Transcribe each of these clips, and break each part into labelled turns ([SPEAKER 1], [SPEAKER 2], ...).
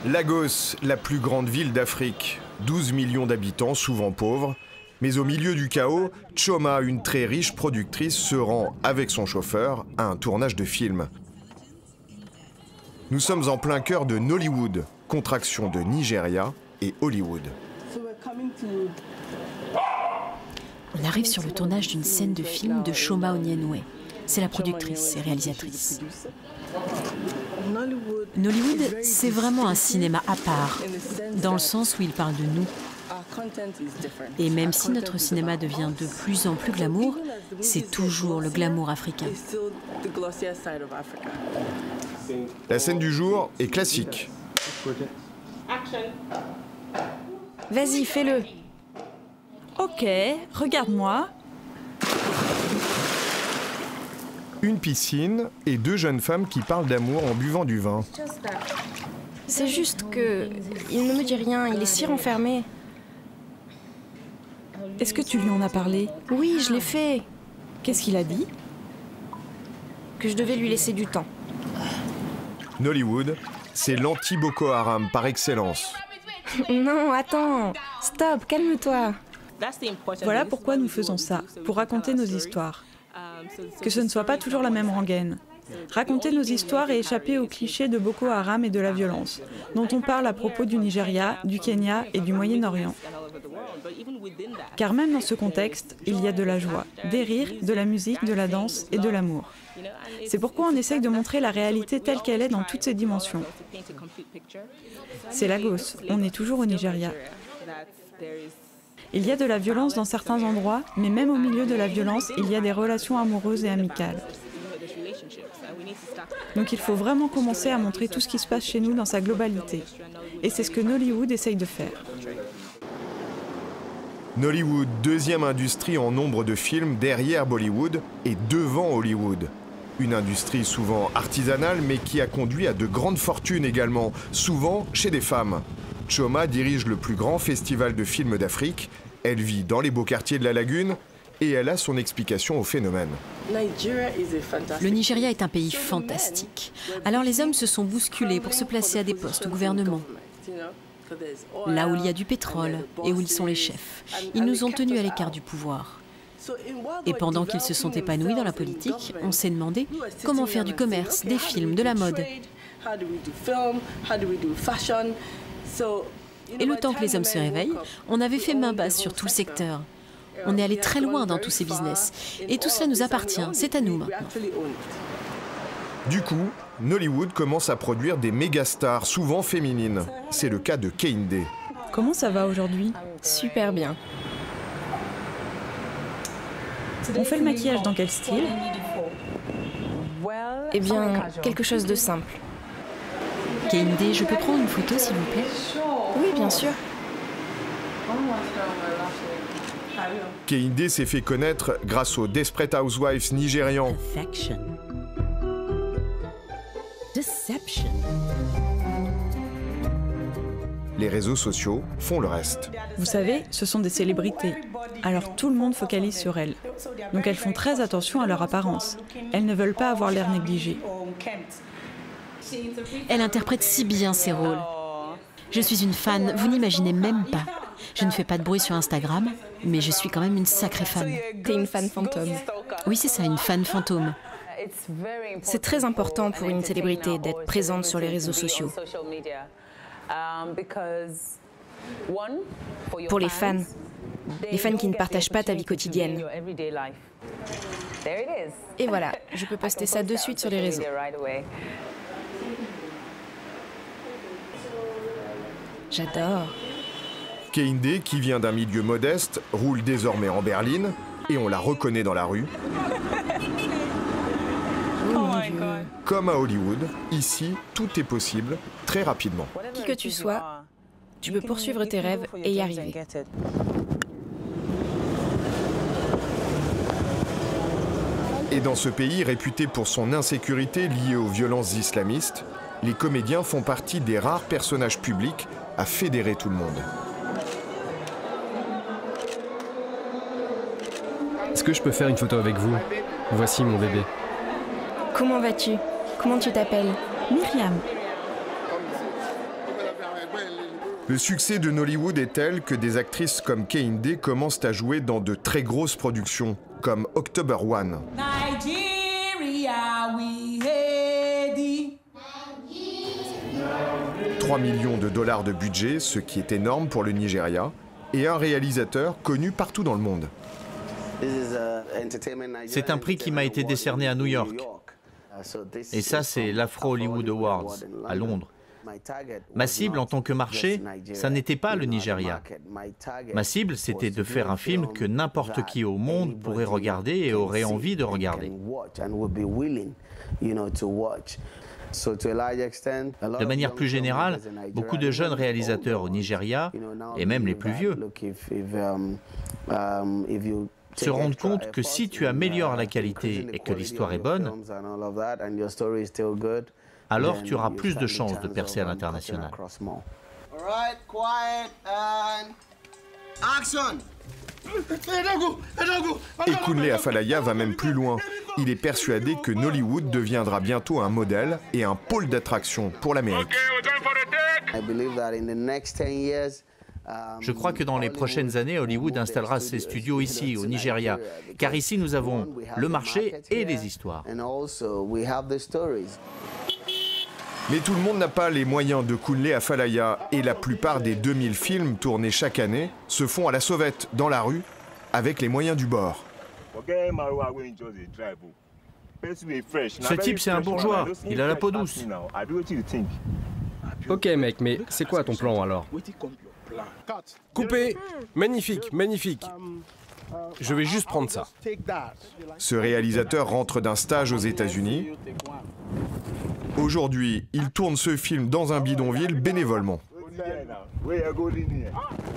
[SPEAKER 1] Lagos, la plus grande ville d'Afrique. 12 millions d'habitants, souvent pauvres. Mais au milieu du chaos, Chioma, une très riche productrice, se rend avec son chauffeur à un tournage de film. Nous sommes en plein cœur de Nollywood, contraction de Nigeria et Hollywood.
[SPEAKER 2] On arrive sur le tournage d'une scène de film de Chioma Onyenwe. C'est la productrice et réalisatrice. Nollywood, c'est vraiment un cinéma à part, dans le sens où il parle de nous. Et même si notre cinéma devient de plus en plus glamour, c'est toujours le glamour africain.
[SPEAKER 1] La scène du jour est classique.
[SPEAKER 3] Vas-y, fais-le.
[SPEAKER 4] Ok, regarde-moi.
[SPEAKER 1] Une piscine et deux jeunes femmes qui parlent d'amour en buvant du vin.
[SPEAKER 3] C'est juste que... il ne me dit rien, il est si renfermé.
[SPEAKER 4] Est-ce que tu lui en as parlé?
[SPEAKER 3] Oui, je l'ai fait.
[SPEAKER 4] Qu'est-ce qu'il a dit?
[SPEAKER 3] Que je devais lui laisser du temps.
[SPEAKER 1] Nollywood, c'est l'anti-Boko Haram par excellence.
[SPEAKER 3] Non, attends. Stop, calme-toi.
[SPEAKER 4] Voilà pourquoi nous faisons ça, pour raconter nos histoires. Que ce ne soit pas toujours la même rengaine. Raconter nos histoires et échapper aux clichés de Boko Haram et de la violence, dont on parle à propos du Nigeria, du Kenya et du Moyen-Orient. Car même dans ce contexte, il y a de la joie, des rires, de la musique, de la danse et de l'amour. C'est pourquoi on essaye de montrer la réalité telle qu'elle est dans toutes ses dimensions. C'est Lagos, on est toujours au Nigeria. Il y a de la violence dans certains endroits, mais même au milieu de la violence, il y a des relations amoureuses et amicales. Donc il faut vraiment commencer à montrer tout ce qui se passe chez nous dans sa globalité. Et c'est ce que Nollywood essaye de faire.
[SPEAKER 1] Nollywood, deuxième industrie en nombre de films derrière Bollywood et devant Hollywood. Une industrie souvent artisanale, mais qui a conduit à de grandes fortunes également, souvent chez des femmes. Chioma dirige le plus grand festival de films d'Afrique. Elle vit dans les beaux quartiers de la Lagune et elle a son explication au phénomène.
[SPEAKER 2] Le Nigeria est un pays fantastique. Alors les hommes se sont bousculés pour se placer à des postes au gouvernement. Là où il y a du pétrole et où ils sont les chefs. Ils nous ont tenus à l'écart du pouvoir. Et pendant qu'ils se sont épanouis dans la politique, on s'est demandé comment faire du commerce, des films, de la mode. Et le temps que les hommes se réveillent, on avait fait main basse sur tout le secteur. On est allé très loin dans tous ces business. Et tout cela nous appartient, c'est à nous maintenant.
[SPEAKER 1] Du coup, Nollywood commence à produire des mégastars, souvent féminines. C'est le cas de Kehinde.
[SPEAKER 4] Comment ça va aujourd'hui?
[SPEAKER 3] Super bien.
[SPEAKER 4] On fait le maquillage dans quel style?
[SPEAKER 3] Eh bien, quelque chose de simple.
[SPEAKER 2] Kehinde, je peux prendre une photo s'il vous plaît?
[SPEAKER 3] Oui, bien sûr.
[SPEAKER 1] Kehinde s'est fait connaître grâce aux Desperate Housewives nigérians.
[SPEAKER 2] Affection. Deception.
[SPEAKER 1] Les réseaux sociaux font le reste.
[SPEAKER 4] Vous savez, ce sont des célébrités. Alors tout le monde focalise sur elles. Donc elles font très attention à leur apparence. Elles ne veulent pas avoir l'air négligé.
[SPEAKER 2] Elle interprète si bien ses rôles. Je suis une fan, vous n'imaginez même pas. Je ne fais pas de bruit sur Instagram, mais je suis quand même une sacrée fan.
[SPEAKER 3] T'es une fan fantôme.
[SPEAKER 2] Oui, c'est ça, une fan fantôme.
[SPEAKER 3] C'est très important pour une célébrité d'être présente sur les réseaux sociaux. Pour les fans qui ne partagent pas ta vie quotidienne. Et voilà, je peux poster ça de suite sur les réseaux. J'adore.
[SPEAKER 1] Kehinde, qui vient d'un milieu modeste, roule désormais en berline et on la reconnaît dans la rue. Comme à Hollywood, ici, tout est possible très rapidement.
[SPEAKER 3] Qui que tu sois, tu peux poursuivre tes rêves et y arriver.
[SPEAKER 1] Et dans ce pays réputé pour son insécurité liée aux violences islamistes, les comédiens font partie des rares personnages publics à fédérer tout le monde.
[SPEAKER 5] Est-ce que je peux faire une photo avec vous? Voici mon bébé.
[SPEAKER 3] Comment vas-tu? Comment tu t'appelles?
[SPEAKER 4] Myriam.
[SPEAKER 1] Le succès de Nollywood est tel que des actrices comme Kehinde commencent à jouer dans de très grosses productions, comme October One. Nigeria, we ready. 3 millions de dollars de budget, ce qui est énorme pour le Nigeria, et un réalisateur connu partout dans le monde.
[SPEAKER 6] C'est un prix qui m'a été décerné à New York. Et ça, c'est l'Afro Hollywood Awards, à Londres. Ma cible en tant que marché, ça n'était pas le Nigeria. Ma cible, c'était de faire un film que n'importe qui au monde pourrait regarder et aurait envie de regarder. De manière plus générale, beaucoup de jeunes réalisateurs au Nigeria, et même les plus vieux, se rendent compte que si tu améliores la qualité et que l'histoire est bonne, alors tu auras plus de chances de percer à l'international.
[SPEAKER 1] Et Kunle Afalaya va même plus loin. Il est persuadé que Nollywood deviendra bientôt un modèle et un pôle d'attraction pour l'Amérique.
[SPEAKER 6] Je crois que dans les prochaines années, Hollywood installera ses studios ici, au Nigeria, car ici nous avons le marché et les histoires.
[SPEAKER 1] Mais tout le monde n'a pas les moyens de Kunle Afalaya et la plupart des 2000 films tournés chaque année se font à la sauvette, dans la rue, avec les moyens du bord.
[SPEAKER 6] Ce type, c'est un bourgeois, il a la peau douce.
[SPEAKER 5] Ok mec, mais c'est quoi ton plan alors?
[SPEAKER 7] Coupé. Magnifique, magnifique. Je vais juste prendre ça.
[SPEAKER 1] Ce réalisateur rentre d'un stage aux États-Unis. Aujourd'hui, il tourne ce film dans un bidonville bénévolement.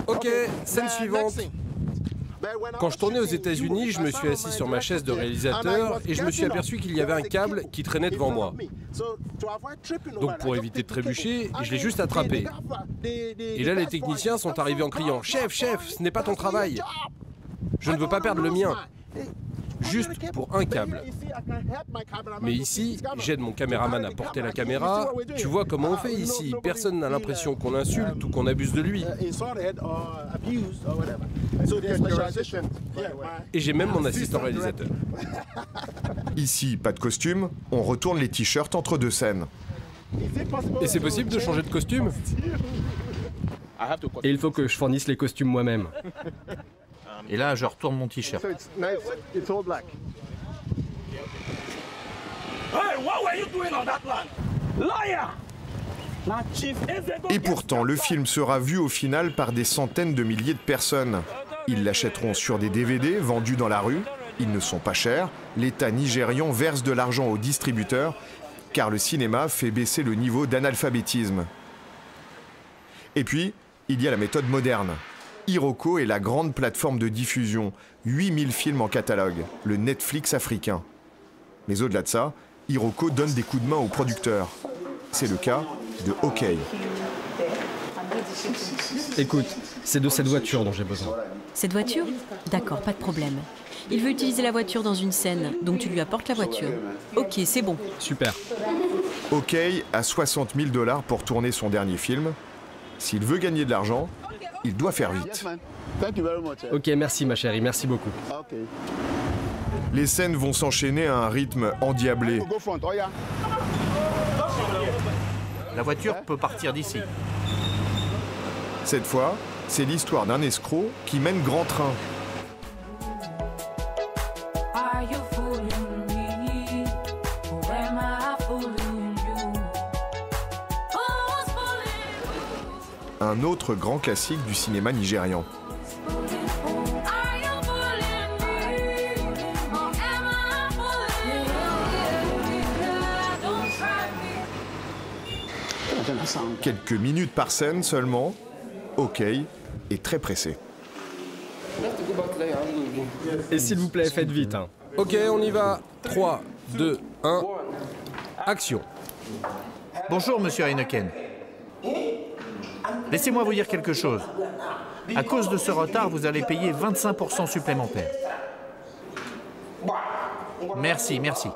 [SPEAKER 7] Ok, scène suivante. Quand je tournais aux États-Unis, je me suis assis sur ma chaise de réalisateur et je me suis aperçu qu'il y avait un câble qui traînait devant moi. Donc pour éviter de trébucher, je l'ai juste attrapé. Et là, les techniciens sont arrivés en criant « Chef, chef, ce n'est pas ton travail !» Je ne veux pas perdre le mien. Juste pour un câble. Mais ici, j'aide mon caméraman à porter la caméra. Tu vois comment on fait ici. Personne n'a l'impression qu'on l'insulte ou qu'on abuse de lui. Et j'ai même mon assistant réalisateur.
[SPEAKER 1] Ici, pas de costume, on retourne les t-shirts entre deux scènes.
[SPEAKER 7] Et c'est possible de changer de costume?
[SPEAKER 5] Et il faut que je fournisse les costumes moi-même.
[SPEAKER 6] Et là, je retourne mon t-shirt.
[SPEAKER 1] Et pourtant, le film sera vu au final par des centaines de milliers de personnes. Ils l'achèteront sur des DVD vendus dans la rue. Ils ne sont pas chers. L'État nigérian verse de l'argent aux distributeurs, car le cinéma fait baisser le niveau d'analphabétisme. Et puis, il y a la méthode moderne. Iroko est la grande plateforme de diffusion, 8000 films en catalogue, le Netflix africain. Mais au-delà de ça, Iroko donne des coups de main aux producteurs. C'est le cas de OK.
[SPEAKER 5] Écoute, c'est de cette voiture dont j'ai besoin.
[SPEAKER 2] Cette voiture? D'accord, pas de problème. Il veut utiliser la voiture dans une scène, donc tu lui apportes la voiture. Ok, c'est bon.
[SPEAKER 5] Super.
[SPEAKER 1] OK a 60 000 $ pour tourner son dernier film. S'il veut gagner de l'argent, il doit faire vite.
[SPEAKER 5] Ok, merci ma chérie, merci beaucoup.
[SPEAKER 1] Les scènes vont s'enchaîner à un rythme endiablé.
[SPEAKER 6] La voiture peut partir d'ici.
[SPEAKER 1] Cette fois, c'est l'histoire d'un escroc qui mène grand train. Un autre grand classique du cinéma nigérian. Quelques minutes par scène seulement, OK est très pressé.
[SPEAKER 5] Et s'il vous plaît, faites vite. Hein.
[SPEAKER 7] Ok, on y va. 3, 2, 1, action.
[SPEAKER 6] Bonjour, monsieur Heineken. Laissez-moi vous dire quelque chose. À cause de ce retard, vous allez payer 25% supplémentaire. Merci, merci.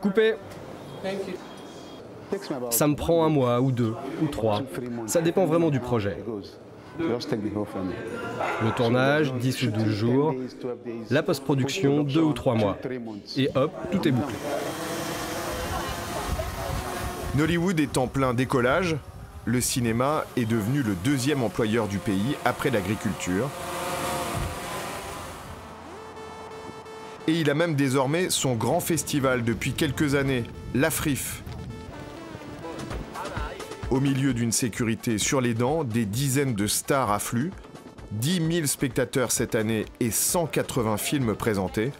[SPEAKER 5] Coupé. Ça me prend 1 mois ou 2 ou 3. Ça dépend vraiment du projet. Le tournage, 10 ou 12 jours. La post-production, 2 ou 3 mois. Et hop, tout est bouclé.
[SPEAKER 1] Nollywood est en plein décollage. Le cinéma est devenu le 2e employeur du pays après l'agriculture. Et il a même désormais son grand festival depuis quelques années, l'AFRIF. Au milieu d'une sécurité sur les dents, des dizaines de stars affluent, 10 000 spectateurs cette année et 180 films présentés.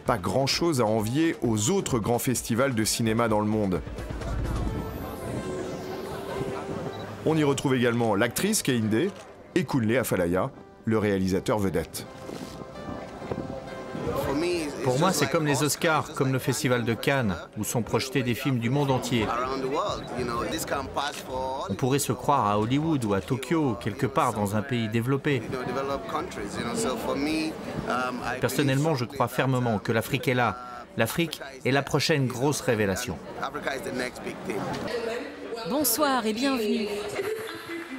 [SPEAKER 1] Pas grand-chose à envier aux autres grands festivals de cinéma dans le monde. On y retrouve également l'actrice Kehinde et Kunle Afalaya, le réalisateur vedette.
[SPEAKER 6] Pour moi, c'est comme les Oscars, comme le Festival de Cannes, où sont projetés des films du monde entier. On pourrait se croire à Hollywood ou à Tokyo, quelque part dans un pays développé. Personnellement, je crois fermement que l'Afrique est là. L'Afrique est la prochaine grosse révélation.
[SPEAKER 2] Bonsoir et bienvenue.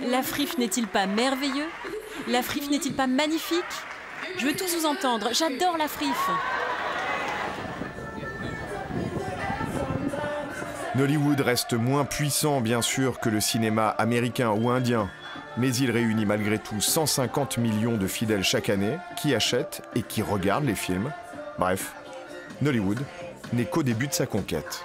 [SPEAKER 2] L'AFRIF n'est-il pas merveilleux? L'AFRIF n'est-il pas magnifique? Je veux tous vous entendre, j'adore l'AFRIF.
[SPEAKER 1] Nollywood reste moins puissant, bien sûr, que le cinéma américain ou indien, mais il réunit malgré tout 150 millions de fidèles chaque année qui achètent et qui regardent les films. Bref, Nollywood n'est qu'au début de sa conquête.